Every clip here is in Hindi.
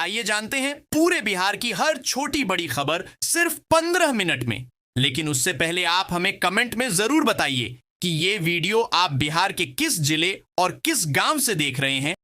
आइए जानते हैं पूरे बिहार की हर छोटी बड़ी खबर सिर्फ 15 मिनट में। लेकिन उससे पहले आप हमें कमेंट में जरूर बताइए कि ये वीडियो आप बिहार के किस जिले और किस गांव से देख रहे हैं।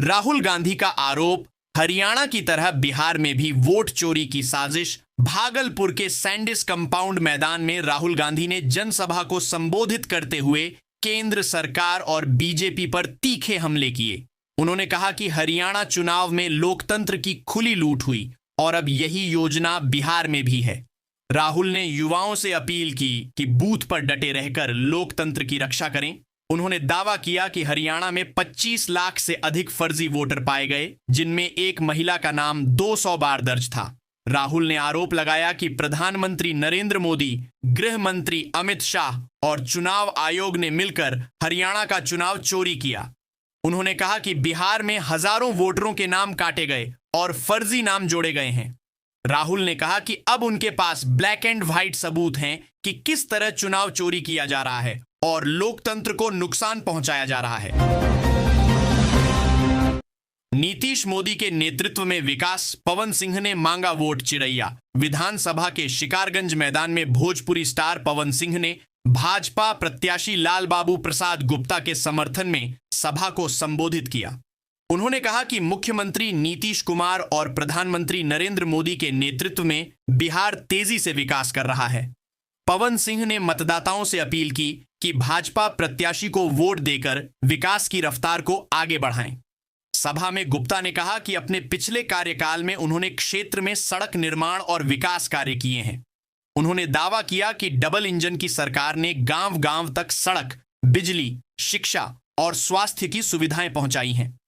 राहुल गांधी का आरोप, हरियाणा की तरह बिहार में भी वोट चोरी की साजिश। भागलपुर के सैंडिस कंपाउंड मैदान में राहुल गांधी ने जनसभा को संबोधित करते हुए केंद्र सरकार और बीजेपी पर तीखे हमले किए। उन्होंने कहा कि हरियाणा चुनाव में लोकतंत्र की खुली लूट हुई और अब यही योजना बिहार में भी है। राहुल ने युवाओं से अपील की कि बूथ पर डटे रहकर लोकतंत्र की रक्षा करें। उन्होंने दावा किया कि हरियाणा में 25 लाख से अधिक फर्जी वोटर पाए गए, जिनमें एक महिला का नाम 200 बार दर्ज था। राहुल ने आरोप लगाया कि प्रधानमंत्री नरेंद्र मोदी, गृह मंत्री अमित शाह और चुनाव आयोग ने मिलकर हरियाणा का चुनाव चोरी किया। उन्होंने कहा कि बिहार में हजारों वोटरों के नाम काटे गए और फर्जी नाम जोड़े गए हैं। राहुल ने कहा कि अब उनके पास ब्लैक एंड व्हाइट सबूत हैं कि किस तरह चुनाव चोरी किया जा रहा है और लोकतंत्र को नुकसान पहुंचाया जा रहा है। नीतीश मोदी के नेतृत्व में विकास, पवन सिंह ने मांगा वोट चिरैया। विधानसभा के शिकारगंज मैदान में भोजपुरी स्टार पवन सिंह ने भाजपा प्रत्याशी लाल बाबू प्रसाद गुप्ता के समर्थन में सभा को संबोधित किया। उन्होंने कहा कि मुख्यमंत्री नीतीश कुमार और प्रधानमंत्री नरेंद्र मोदी के नेतृत्व में बिहार तेजी से विकास कर रहा है। पवन सिंह ने मतदाताओं से अपील की कि भाजपा प्रत्याशी को वोट देकर विकास की रफ्तार को आगे बढ़ाएं। सभा में गुप्ता ने कहा कि अपने पिछले कार्यकाल में उन्होंने क्षेत्र में सड़क निर्माण और विकास कार्य किए हैं। उन्होंने दावा किया कि डबल इंजन की सरकार ने गांव-गांव तक सड़क, बिजली, शिक्षा और स्वास्थ्य की सुविधाएं पहुंचाई हैं।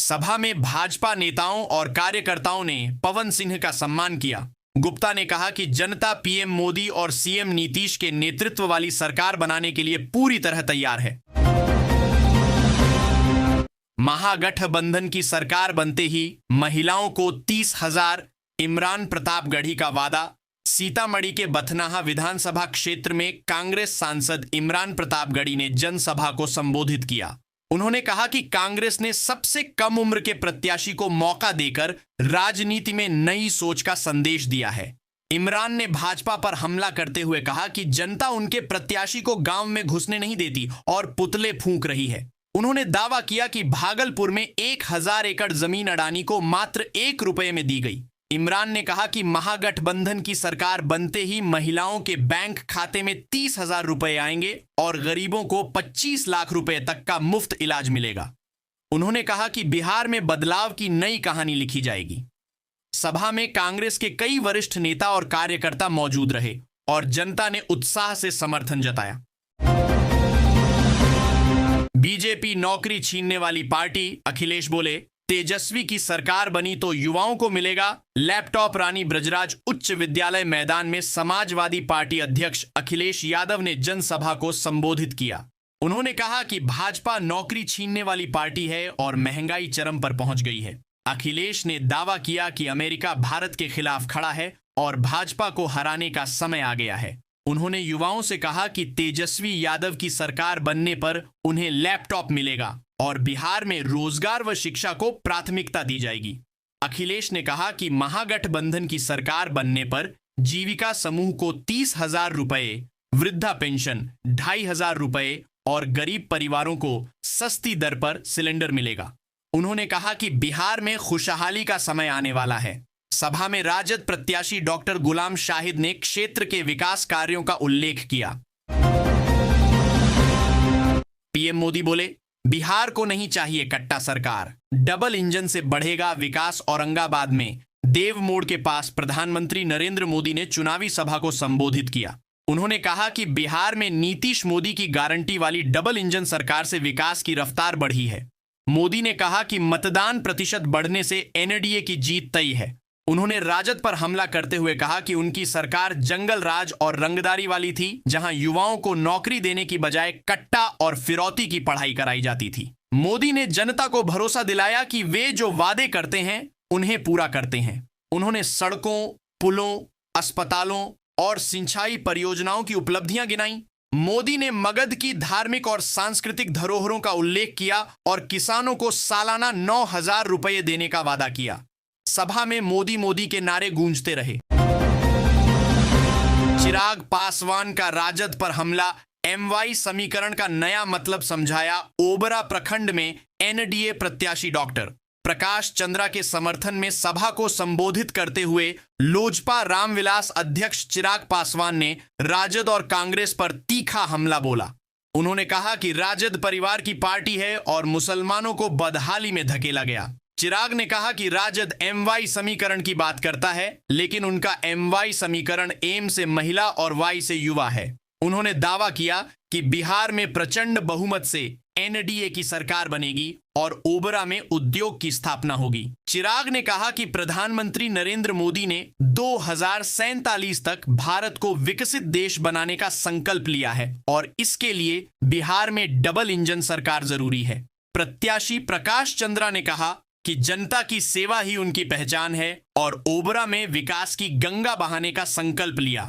सभा में भाजपा नेताओं और कार्यकर्ताओं ने पवन सिंह का सम्मान किया। गुप्ता ने कहा कि जनता पीएम मोदी और सीएम नीतीश के नेतृत्व वाली सरकार बनाने के लिए पूरी तरह तैयार है। महागठबंधन की सरकार बनते ही महिलाओं को 30,000, इमरान प्रतापगढ़ी का वादा। सीतामढ़ी के बथनाहा विधानसभा क्षेत्र में कांग्रेस सांसद इमरान प्रतापगढ़ी ने जनसभा को संबोधित किया। उन्होंने कहा कि कांग्रेस ने सबसे कम उम्र के प्रत्याशी को मौका देकर राजनीति में नई सोच का संदेश दिया है। इमरान ने भाजपा पर हमला करते हुए कहा कि जनता उनके प्रत्याशी को गांव में घुसने नहीं देती और पुतले फूंक रही है। उन्होंने दावा किया कि भागलपुर में 1000 एकड़ जमीन अडानी को मात्र 1 रुपये में दी गई। इमरान ने कहा कि महागठबंधन की सरकार बनते ही महिलाओं के बैंक खाते में 30,000 रुपए आएंगे और गरीबों को 25 लाख रुपए तक का मुफ्त इलाज मिलेगा। उन्होंने कहा कि बिहार में बदलाव की नई कहानी लिखी जाएगी। सभा में कांग्रेस के कई वरिष्ठ नेता और कार्यकर्ता मौजूद रहे और जनता ने उत्साह से समर्थन जताया। बीजेपी नौकरी छीनने वाली पार्टी, अखिलेश बोले, तेजस्वी की सरकार बनी तो युवाओं को मिलेगा लैपटॉप। रानी ब्रजराज उच्च विद्यालय मैदान में समाजवादी पार्टी अध्यक्ष अखिलेश यादव ने जनसभा को संबोधित किया। उन्होंने कहा कि भाजपा नौकरी छीनने वाली पार्टी है और महंगाई चरम पर पहुंच गई है। अखिलेश ने दावा किया कि अमेरिका भारत के खिलाफ खड़ा है और भाजपा को हराने का समय आ गया है। उन्होंने युवाओं से कहा कि तेजस्वी यादव की सरकार बनने पर उन्हें लैपटॉप मिलेगा और बिहार में रोजगार व शिक्षा को प्राथमिकता दी जाएगी। अखिलेश ने कहा कि महागठबंधन की सरकार बनने पर जीविका समूह को 30,000 रुपए, वृद्धा पेंशन 2,500 रुपए और गरीब परिवारों को सस्ती दर पर सिलेंडर मिलेगा। उन्होंने कहा कि बिहार में खुशहाली का समय आने वाला है। सभा में राजद प्रत्याशी डॉक्टर गुलाम शाहिद ने क्षेत्र के विकास कार्यों का उल्लेख किया। पीएम मोदी बोले, बिहार को नहीं चाहिए कट्टा सरकार, डबल इंजन से बढ़ेगा विकास। औरंगाबाद में देव मोड़ के पास प्रधानमंत्री नरेंद्र मोदी ने चुनावी सभा को संबोधित किया। उन्होंने कहा कि बिहार में नीतीश मोदी की गारंटी वाली डबल इंजन सरकार से विकास की रफ्तार बढ़ी है। मोदी ने कहा कि मतदान प्रतिशत बढ़ने से एनडीए की जीत तय है। उन्होंने राजद पर हमला करते हुए कहा कि उनकी सरकार जंगल राज और रंगदारी वाली थी, जहां युवाओं को नौकरी देने की बजाय कट्टा और फिरौती की पढ़ाई कराई जाती थी। मोदी ने जनता को भरोसा दिलाया कि वे जो वादे करते हैं उन्हें पूरा करते हैं। उन्होंने सड़कों, पुलों, अस्पतालों और सिंचाई परियोजनाओं की उपलब्धियां गिनाई। मोदी ने मगध की धार्मिक और सांस्कृतिक धरोहरों का उल्लेख किया और किसानों को सालाना 9,000 रुपये देने का वादा किया। सभा में मोदी मोदी के नारे गूंजते रहे। चिराग पासवान का राजद पर हमला, MY समीकरण का नया मतलब समझाया। ओबरा प्रखंड में NDA प्रत्याशी डॉक्टर प्रकाश चंद्रा के समर्थन में सभा को संबोधित करते हुए लोजपा रामविलास अध्यक्ष चिराग पासवान ने राजद और कांग्रेस पर तीखा हमला बोला। उन्होंने कहा कि राजद परिवार की पार्टी है और मुसलमानों को बदहाली में धकेला गया। चिराग ने कहा कि राजद MY समीकरण की बात करता है, लेकिन उनका MY समीकरण एम से महिला और Y से युवा है। उन्होंने दावा किया कि बिहार में प्रचंड बहुमत से NDA की सरकार बनेगी और ओबरा में उद्योग की स्थापना होगी। चिराग ने कहा कि प्रधानमंत्री नरेंद्र मोदी ने 2047 तक भारत को विकसित देश बनाने का संकल्प लिया है और इसके लिए बिहार में डबल इंजन सरकार जरूरी है। प्रत्याशी प्रकाश चंद्रा ने कहा कि जनता की सेवा ही उनकी पहचान है और ओबरा में विकास की गंगा बहाने का संकल्प लिया।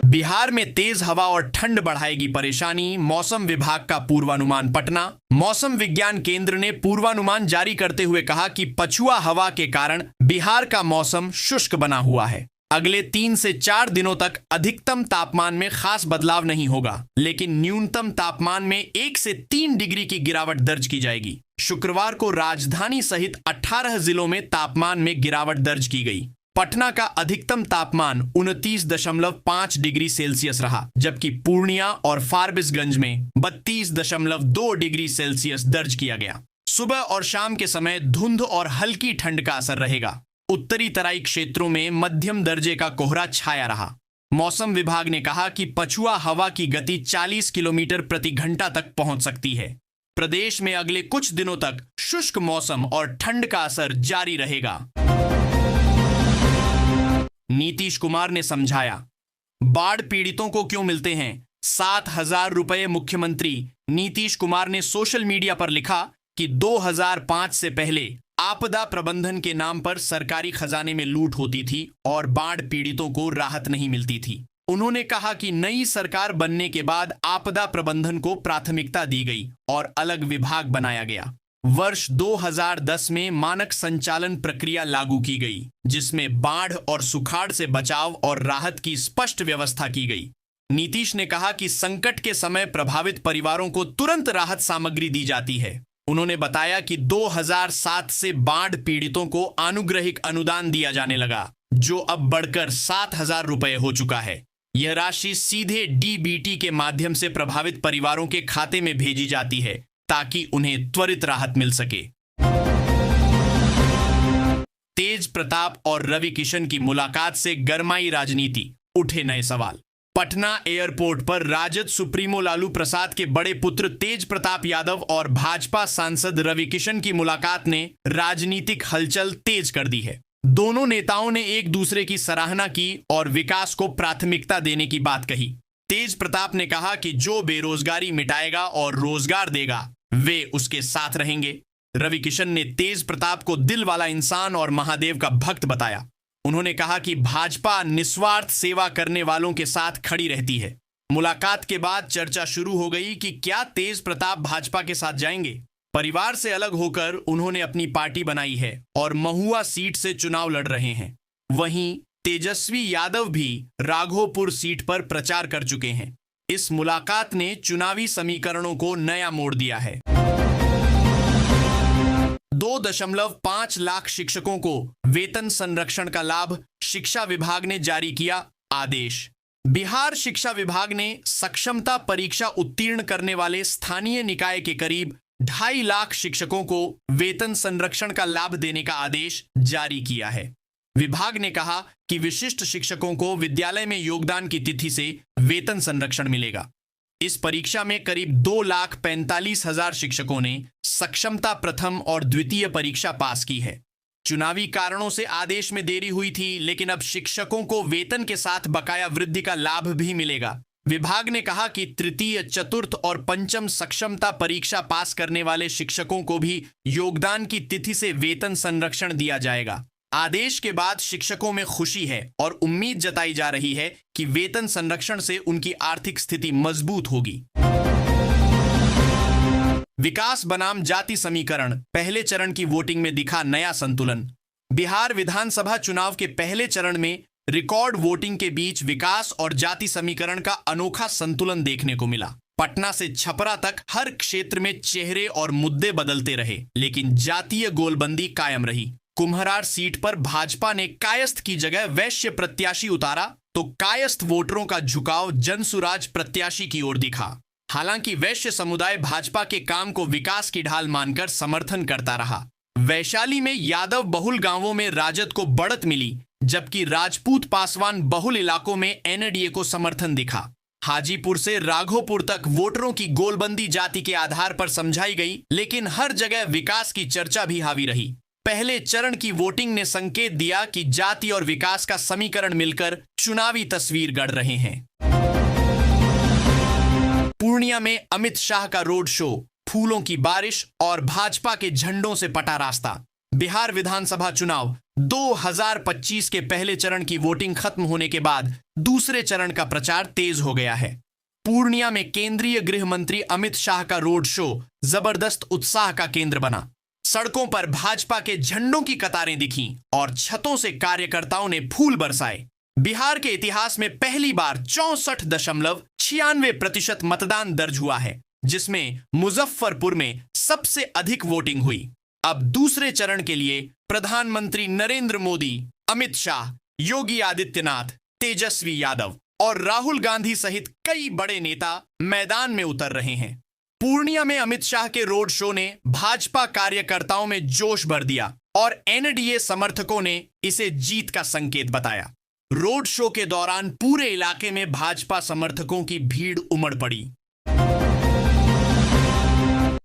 बिहार में तेज हवा और ठंड बढ़ाएगी परेशानी, मौसम विभाग का पूर्वानुमान। पटना मौसम विज्ञान केंद्र ने पूर्वानुमान जारी करते हुए कहा कि पछुआ हवा के कारण बिहार का मौसम शुष्क बना हुआ है। अगले 3 से 4 दिनों तक अधिकतम तापमान में खास बदलाव नहीं होगा, लेकिन न्यूनतम तापमान में 1 से 3 डिग्री की गिरावट दर्ज की जाएगी। शुक्रवार को राजधानी सहित 18 जिलों में तापमान में गिरावट दर्ज की गई। पटना का अधिकतम तापमान 29.5 डिग्री सेल्सियस रहा, जबकि पूर्णिया और फारबिसगंज में 32.2 डिग्री सेल्सियस दर्ज किया गया। सुबह और शाम के समय धुंध और हल्की ठंड का असर रहेगा। उत्तरी तराई क्षेत्रों में मध्यम दर्जे का कोहरा छाया रहा। मौसम विभाग ने कहा कि पछुआ हवा की गति 40 किलोमीटर प्रति घंटा तक पहुंच सकती है। प्रदेश में अगले कुछ दिनों तक शुष्क मौसम और ठंड का असर जारी रहेगा। नीतीश कुमार ने समझाया, बाढ़ पीड़ितों को क्यों मिलते हैं 7,000 रुपये। मुख्यमंत्री नीतीश कुमार ने सोशल मीडिया पर लिखा कि 2005 से पहले आपदा प्रबंधन के नाम पर सरकारी खजाने में लूट होती थी और बाढ़ पीड़ितों को राहत नहीं मिलती थी। उन्होंने कहा कि नई सरकार बनने के बाद आपदा प्रबंधन को प्राथमिकता दी गई और अलग विभाग बनाया गया। वर्ष 2010 में मानक संचालन प्रक्रिया लागू की गई, जिसमें बाढ़ और सुखाड़ से बचाव और राहत की स्पष्ट व्यवस्था की गई। नीतीश ने कहा कि संकट के समय प्रभावित परिवारों को तुरंत राहत सामग्री दी जाती है। उन्होंने बताया कि 2007 से बाढ़ पीड़ितों को आनुग्रहिक अनुदान दिया जाने लगा, जो अब बढ़कर 7,000 रुपये हो चुका है। यह राशि सीधे DBT के माध्यम से प्रभावित परिवारों के खाते में भेजी जाती है ताकि उन्हें त्वरित राहत मिल सके। तेज प्रताप और रवि किशन की मुलाकात से गरमाई राजनीति, उठे नए सवाल। पटना एयरपोर्ट पर राजद सुप्रीमो लालू प्रसाद के बड़े पुत्र तेज प्रताप यादव और भाजपा सांसद रवि किशन की मुलाकात ने राजनीतिक हलचल तेज कर दी है। दोनों नेताओं ने एक दूसरे की सराहना की और विकास को प्राथमिकता देने की बात कही। तेज प्रताप ने कहा कि जो बेरोजगारी मिटाएगा और रोजगार देगा वे उसके साथ रहेंगे। रवि किशन ने तेज प्रताप को दिल वाला इंसान और महादेव का भक्त बताया। उन्होंने कहा कि भाजपा निस्वार्थ सेवा करने वालों के साथ खड़ी रहती है। मुलाकात के बाद चर्चा शुरू हो गई कि क्या तेज प्रताप भाजपा के साथ जाएंगे। परिवार से अलग होकर उन्होंने अपनी पार्टी बनाई है और महुआ सीट से चुनाव लड़ रहे हैं। वहीं तेजस्वी यादव भी राघोपुर सीट पर प्रचार कर चुके हैं। इस मुलाकात ने चुनावी समीकरणों को नया मोड़ दिया है। 2.5 लाख शिक्षकों को वेतन संरक्षण का लाभ, शिक्षा विभाग ने जारी किया आदेश। बिहार शिक्षा विभाग ने सक्षमता परीक्षा उत्तीर्ण करने वाले स्थानीय निकाय के करीब 2.5 लाख शिक्षकों को वेतन संरक्षण का लाभ देने का आदेश जारी किया है। विभाग ने कहा कि विशिष्ट शिक्षकों को विद्यालय में योगदान की तिथि से वेतन संरक्षण मिलेगा। इस परीक्षा में करीब 2,45,000 शिक्षकों ने सक्षमता प्रथम और द्वितीय परीक्षा पास की है। चुनावी कारणों से आदेश में देरी हुई थी, लेकिन अब शिक्षकों को वेतन के साथ बकाया वृद्धि का लाभ भी मिलेगा। विभाग ने कहा कि तृतीय, चतुर्थ और पंचम सक्षमता परीक्षा पास करने वाले शिक्षकों को भी योगदान की तिथि से वेतन संरक्षण दिया जाएगा। आदेश के बाद शिक्षकों में खुशी है और उम्मीद जताई जा रही है कि वेतन संरक्षण से उनकी आर्थिक स्थिति मजबूत होगी। विकास बनाम जाति समीकरण, पहले चरण की वोटिंग में दिखा नया संतुलन। बिहार विधानसभा चुनाव के पहले चरण में रिकॉर्ड वोटिंग के बीच विकास और जाति समीकरण का अनोखा संतुलन देखने को मिला। पटना से छपरा तक हर क्षेत्र में चेहरे और मुद्दे बदलते रहे, लेकिन जातीय गोलबंदी कायम रही। कुम्हरार सीट पर भाजपा ने कायस्थ की जगह वैश्य प्रत्याशी उतारा तो कायस्थ वोटरों का झुकाव जनसुराज प्रत्याशी की ओर दिखा। हालांकि वैश्य समुदाय भाजपा के काम को विकास की ढाल मानकर समर्थन करता रहा। वैशाली में यादव बहुल गांवों में राजद को बढ़त मिली, जबकि राजपूत पासवान बहुल इलाकों में एनडीए को समर्थन दिखा। हाजीपुर से राघोपुर तक वोटरों की गोलबंदी जाति के आधार पर समझाई गई, लेकिन हर जगह विकास की चर्चा भी हावी रही। पहले चरण की वोटिंग ने संकेत दिया कि जाति और विकास का समीकरण मिलकर चुनावी तस्वीर गढ़ रहे हैं। पूर्णिया में अमित शाह का रोड शो, फूलों की बारिश और भाजपा के झंडों से पटा रास्ता। बिहार विधानसभा चुनाव 2025 के पहले चरण की वोटिंग खत्म होने के बाद दूसरे चरण का प्रचार तेज हो गया है। पूर्णिया में केंद्रीय गृह मंत्री अमित शाह का रोड शो जबरदस्त उत्साह का केंद्र बना। सड़कों पर भाजपा के झंडों की कतारें दिखीं और छतों से कार्यकर्ताओं ने फूल बरसाए। बिहार के इतिहास में पहली बार 64.96% मतदान दर्ज हुआ है, जिसमें मुजफ्फरपुर में सबसे अधिक वोटिंग हुई। अब दूसरे चरण के लिए प्रधानमंत्री नरेंद्र मोदी, अमित शाह, योगी आदित्यनाथ, तेजस्वी यादव और राहुल गांधी सहित कई बड़े नेता मैदान में उतर रहे हैं। पूर्णिया में अमित शाह के रोड शो ने भाजपा कार्यकर्ताओं में जोश भर दिया और एनडीए समर्थकों ने इसे जीत का संकेत बताया। रोड शो के दौरान पूरे इलाके में भाजपा समर्थकों की भीड़ उमड़ पड़ी।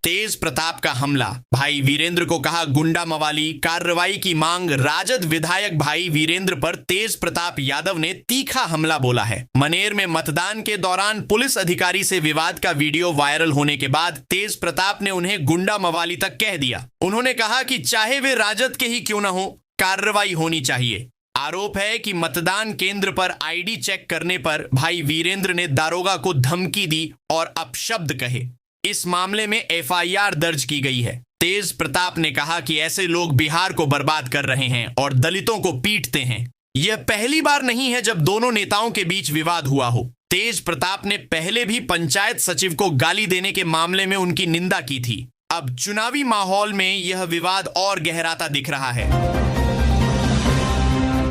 तेज प्रताप का हमला, भाई वीरेंद्र को कहा गुंडा मवाली, कार्रवाई की मांग। राजद विधायक भाई वीरेंद्र पर तेज प्रताप यादव ने तीखा हमला बोला है। मनेर में मतदान के दौरान पुलिस अधिकारी से विवाद का वीडियो वायरल होने के बाद तेज प्रताप ने उन्हें गुंडा मवाली तक कह दिया। उन्होंने कहा कि चाहे वे राजद के ही क्यों न हो, कार्रवाई होनी चाहिए। आरोप है कि मतदान केंद्र पर आईडी चेक करने पर भाई वीरेंद्र ने दारोगा को धमकी दी और अपशब्द कहे। इस मामले में एफआईआर दर्ज की गई है। तेज प्रताप ने कहा कि ऐसे लोग बिहार को बर्बाद कर रहे हैं और दलितों को पीटते हैं। यह पहली बार नहीं है जब दोनों नेताओं के बीच विवाद हुआ हो। तेज प्रताप ने पहले भी पंचायत सचिव को गाली देने के मामले में उनकी निंदा की थी। अब चुनावी माहौल में यह विवाद और गहराता दिख रहा है।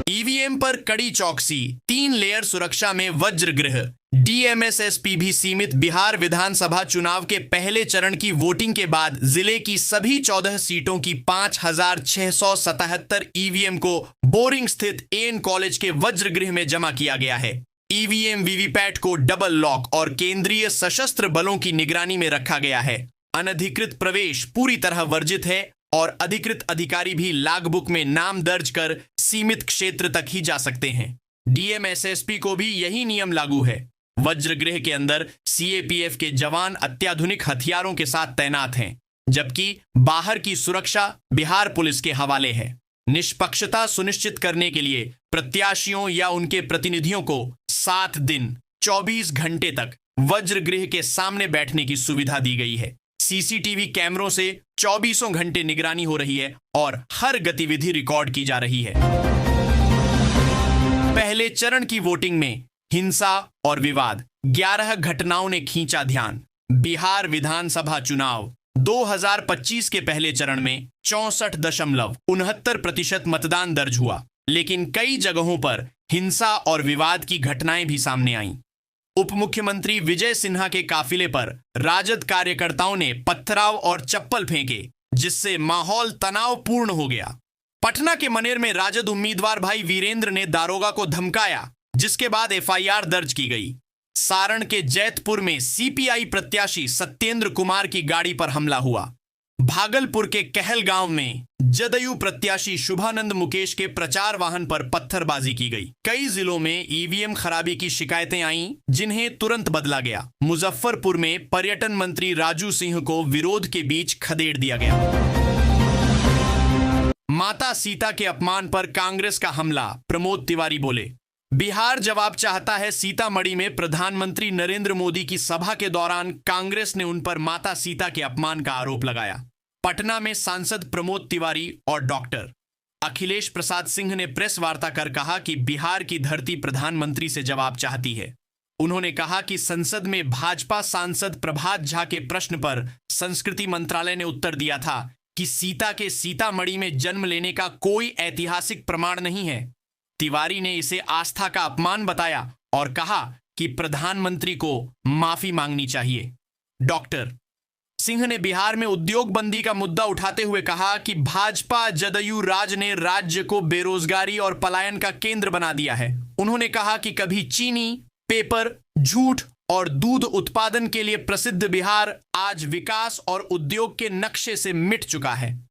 ईवीएम पर कड़ी चौकसी, 3 लेयर सुरक्षा में वज्रगृह, डीएमएसएसपी भी सीमित। बिहार विधानसभा चुनाव के पहले चरण की वोटिंग के बाद जिले की सभी 14 सीटों की 5677 ईवीएम को बोरिंग स्थित एएन कॉलेज के वज्रगृह में जमा किया गया है। ईवीएम वीवीपैट को डबल लॉक और केंद्रीय सशस्त्र बलों की निगरानी में रखा गया है। अनधिकृत प्रवेश पूरी तरह वर्जित है और अधिकृत अधिकारी भी लॉगबुक में नाम दर्ज कर सीमित क्षेत्र तक ही जा सकते हैं। डीएमएसएसपी को भी यही नियम लागू है। वज्रगृह के अंदर सीएपीएफ के जवान अत्याधुनिक हथियारों के साथ तैनात हैं, जबकि बाहर की सुरक्षा बिहार पुलिस के हवाले है। निष्पक्षता सुनिश्चित करने के लिए प्रत्याशियों या उनके प्रतिनिधियों को 7 दिन 24 घंटे तक वज्रगृह के सामने बैठने की सुविधा दी गई है। सीसीटीवी कैमरों से 24 घंटे निगरानी हो रही है और हर गतिविधि रिकॉर्ड की जा रही है। पहले चरण की वोटिंग में हिंसा और विवाद, 11 घटनाओं ने खींचा ध्यान। बिहार विधानसभा चुनाव 2025 के पहले चरण में 64.69% मतदान दर्ज हुआ, लेकिन कई जगहों पर हिंसा और विवाद की घटनाएं भी सामने आईं। उप मुख्यमंत्री विजय सिन्हा के काफिले पर राजद कार्यकर्ताओं ने पथराव और चप्पल फेंके, जिससे माहौल तनावपूर्ण हो गया। पटना के मनेर में राजद उम्मीदवार भाई वीरेंद्र ने दारोगा को धमकाया, जिसके बाद एफआईआर दर्ज की गई। सारण के जैतपुर में सीपीआई प्रत्याशी सत्येंद्र कुमार की गाड़ी पर हमला हुआ। भागलपुर के कहलगांव में जदयू प्रत्याशी शुभानंद मुकेश के प्रचार वाहन पर पत्थरबाजी की गई। कई जिलों में ईवीएम खराबी की शिकायतें आईं, जिन्हें तुरंत बदला गया। मुजफ्फरपुर में पर्यटन मंत्री राजू सिंह को विरोध के बीच खदेड़ दिया गया। माता सीता के अपमान पर कांग्रेस का हमला, प्रमोद तिवारी बोले। बिहार जवाब चाहता है। सीतामढ़ी में प्रधानमंत्री नरेंद्र मोदी की सभा के दौरान कांग्रेस ने उन पर माता सीता के अपमान का आरोप लगाया। पटना में सांसद प्रमोद तिवारी और डॉक्टर अखिलेश प्रसाद सिंह ने प्रेस वार्ता कर कहा कि बिहार की धरती प्रधानमंत्री से जवाब चाहती है। उन्होंने कहा कि संसद में भाजपा सांसद प्रभात झा के प्रश्न पर संस्कृति मंत्रालय ने उत्तर दिया था कि सीता के सीतामढ़ी में जन्म लेने का कोई ऐतिहासिक प्रमाण नहीं है। तिवारी ने इसे आस्था का अपमान बताया और कहा कि प्रधानमंत्री को माफी मांगनी चाहिए। डॉक्टर सिंह ने बिहार में उद्योग बंदी का मुद्दा उठाते हुए कहा कि भाजपा जदयू राज ने राज्य को बेरोजगारी और पलायन का केंद्र बना दिया है। उन्होंने कहा कि कभी चीनी, पेपर, जूट और दूध उत्पादन के लिए प्रसिद्ध बिहार आज विकास और उद्योग के नक्शे से मिट चुका है।